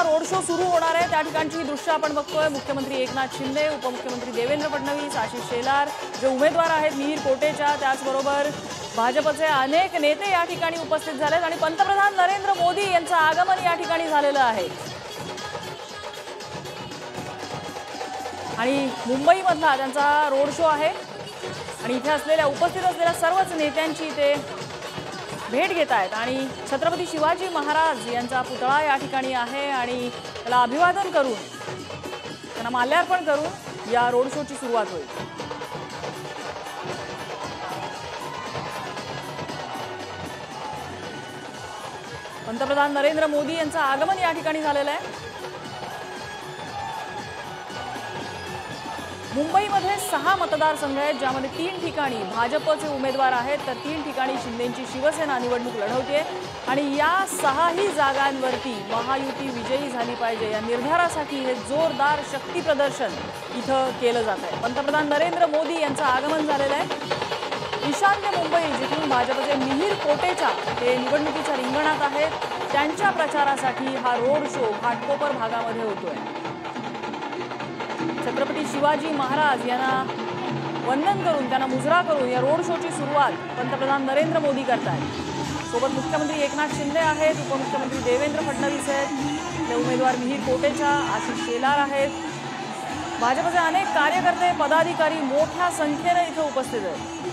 हा road show सुरू होणार आहे त्या ठिकाणची दृश्य आपण बघतोय। मुख्यमंत्री एकनाथ शिंदे, उपमुख्यमंत्री देवेंद्र फडणवीस, आशिष शेलार जे उमेदवार आहेत मिहीर कोटेच्या, त्याचबरोबर भाजपचे अनेक नेते या ठिकाणी उपस्थित झालेत आणि पंतप्रधान नरेंद्र मोदी यांचं आगमन या ठिकाणी झालेलं आहे। आणि मुंबईमधला त्यांचा रोड शो आहे आणि इथे असलेल्या उपस्थित असलेल्या सर्वच नेत्यांची ते भेट घेत आहेत आणि छत्रपती शिवाजी महाराज यांचा पुतळा या ठिकाणी आहे आणि त्याला अभिवादन करून त्यांना माल्यार्पण करून या रोड शोची सुरुवात होईल। पंतप्रधान नरेंद्र मोदी यांचं आगमन या ठिकाणी झालेलं आहे। मुंबईमध्ये 6 मतदारसंघ आहेत ज्यामध्ये 3 ठिकाणी भाजपचे उमेदवार आहेत तर 3 ठिकाणी शिंदेची शिवसेना निवडणूक लढवते आणि या 6ही जागांवरती महायुती विजयी झाली पाहिजे या निर्धारासाठी हे जोरदार शक्ती प्रदर्शन इथं केलं जात आहे। पंतप्रधान नरेंद्र मोदी यांचं आगमन झालेलं आहे। ईशान्य मुंबई जिथून भाजपचे मिहीर कोटेचा ते निवडणुकीच्या रिंगणात आहेत त्यांच्या प्रचारासाठी हा रोड शो घाटकोपर भागामध्ये होतोय। छत्रपती शिवाजी महाराज यांना वंदन करून त्यांना मुजरा करून या रोड शोची सुरुवात पंतप्रधान नरेंद्र मोदी करतायत। सोबत मुख्यमंत्री एकनाथ शिंदे आहेत, उपमुख्यमंत्री देवेंद्र फडणवीस आहेत, हे उमेदवार मिहीर कोटेचा, आशिष शेलार आहेत, भाजपचे अनेक कार्यकर्ते पदाधिकारी मोठ्या संख्येने इथे उपस्थित आहेत।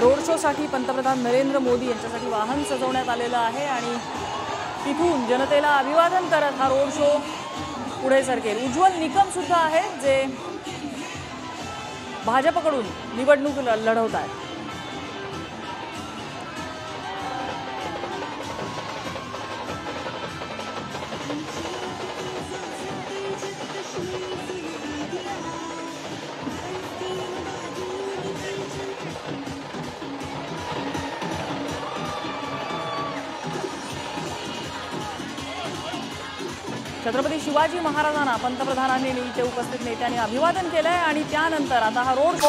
रोड शो साठी पंतप्रधान नरेंद्र मोदी यांच्यासाठी वाहन सजवण्यात आलेलं आहे आणि तिथून जनतेला अभिवादन करत हा रोड शो पुढे सरकेल। उज्ज्वल निकम सुद्धा आहे जे भाजपकडून निवडणूक लढवत आहेत। छत्रपती शिवाजी महाराजांना पंतप्रधानांनी इथे उपस्थित नेत्यांनी अभिवादन केलंय आणि त्यानंतर आता हा रोड शो